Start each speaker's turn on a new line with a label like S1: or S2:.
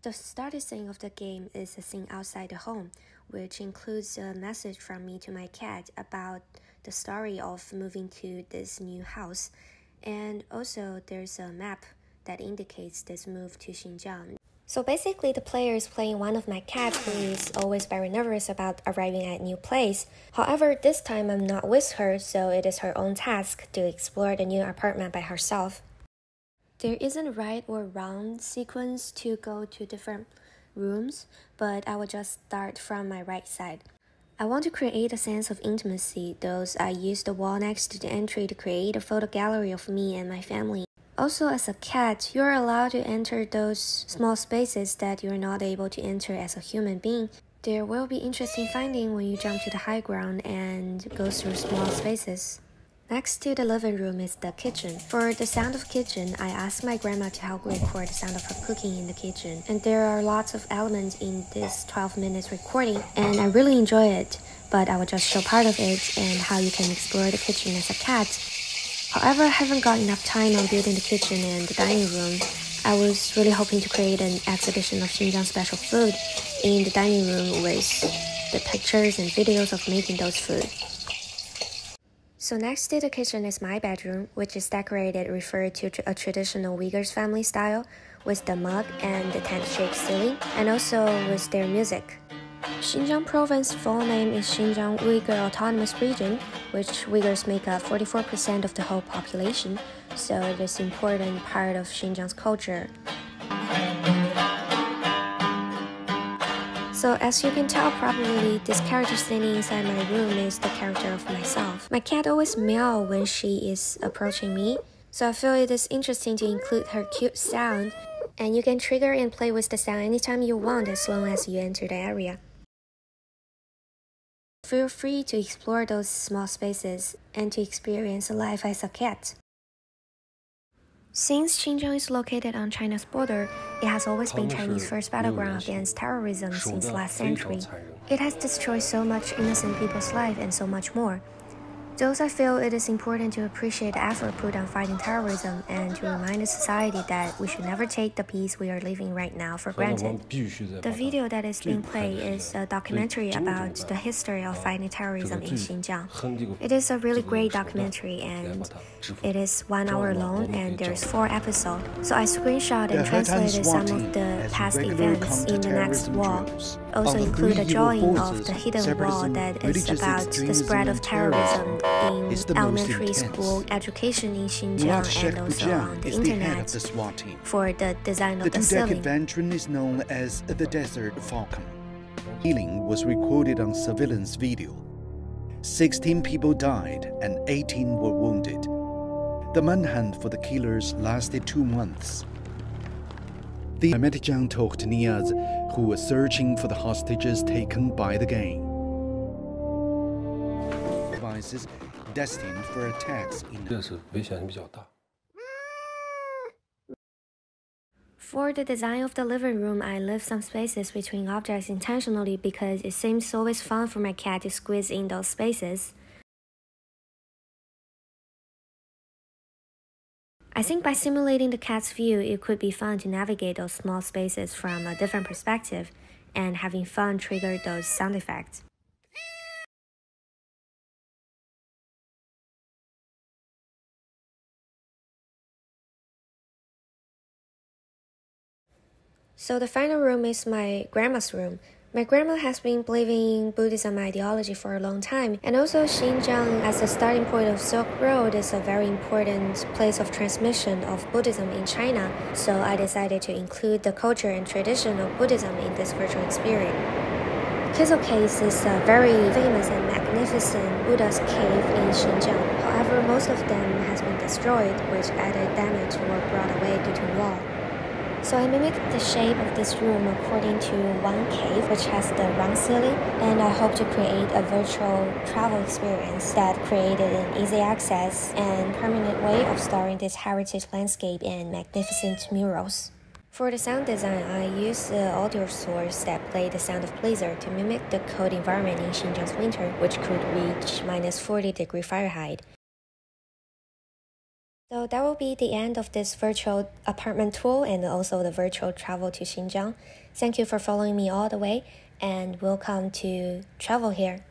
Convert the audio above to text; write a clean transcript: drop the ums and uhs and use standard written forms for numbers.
S1: The starting scene of the game is a scene outside the home, which includes a message from me to my cat about the story of moving to this new house. And also there's a map that indicates this move to Xinjiang. So basically the player is playing one of my cats who is always very nervous about arriving at a new place. However, this time I'm not with her, so it is her own task to explore the new apartment by herself. There isn't a right or wrong sequence to go to different rooms, but I will just start from my right side. I want to create a sense of intimacy, thus I use the wall next to the entry to create a photo gallery of me and my family. Also, as a cat, you're allowed to enter those small spaces that you're not able to enter as a human being. There will be interesting findings when you jump to the high ground and go through small spaces. Next to the living room is the kitchen. For the sound of kitchen, I asked my grandma to help record the sound of her cooking in the kitchen. And there are lots of elements in this 12 minutes recording, and I really enjoy it, but I will just show part of it and how you can explore the kitchen as a cat. However, I haven't got enough time on building the kitchen and the dining room. I was really hoping to create an exhibition of Xinjiang special food in the dining room with the pictures and videos of making those food. So next to the kitchen is my bedroom, which is decorated referred to a traditional Uyghurs family style with the mug and the tent-shaped ceiling, and also with their music. Xinjiang province full name is Xinjiang Uyghur Autonomous Region, which Uyghurs make up 44% of the whole population, so it is an important part of Xinjiang's culture. So as you can tell probably, this character standing inside my room is the character of myself. My cat always meows when she is approaching me, so I feel it is interesting to include her cute sound, and you can trigger and play with the sound anytime you want as long as you enter the area. Feel free to explore those small spaces and to experience life as a cat. Since Xinjiang is located on China's border, it has always been Chinese first battleground against terrorism since last century. It has destroyed so much innocent people's life and so much more. Thus, I feel it is important to appreciate the effort put on fighting terrorism and to remind the society that we should never take the peace we are living right now for granted. The video that is being played is a documentary about the history of fighting terrorism in Xinjiang. It is a really great documentary and it is 1 hour long and there's 4 episodes. So I screenshot and translated some of the past events in the next wall. Also include a drawing of the hidden wall that is about the spread of terrorism in elementary school education in Xinjiang and also on the internet for the design of the ceiling.
S2: The two-decked veteran is known as the Desert Falcon. Killing was recorded on surveillance video. 16 people died and 18 were wounded. The manhunt for the killers lasted 2 months. The Xinjiang told Niaz, who was searching for the hostages taken by the gang. Devices destined for attacks in.
S1: For the design of the living room, I left some spaces between objects intentionally because it seems always fun for my cat to squeeze in those spaces. I think by simulating the cat's view, it could be fun to navigate those small spaces from a different perspective, and having fun trigger those sound effects. So the final room is my grandma's room. My grandma has been believing in Buddhism ideology for a long time, and also Xinjiang as a starting point of Silk Road is a very important place of transmission of Buddhism in China, so I decided to include the culture and tradition of Buddhism in this virtual experience. Kizo Cave is a very famous and magnificent Buddha's cave in Xinjiang. However, most of them has been destroyed, which added damage or brought away due to war. So I mimicked the shape of this room according to one cave, which has the round ceiling, and I hope to create a virtual travel experience that created an easy access and permanent way of storing this heritage landscape and magnificent murals. For the sound design, I used the audio source that played the sound of blizzard to mimic the cold environment in Xinjiang's winter, which could reach -40 degrees Fahrenheit. So that will be the end of this virtual apartment tour and also the virtual travel to Xinjiang. Thank you for following me all the way and welcome to travel here.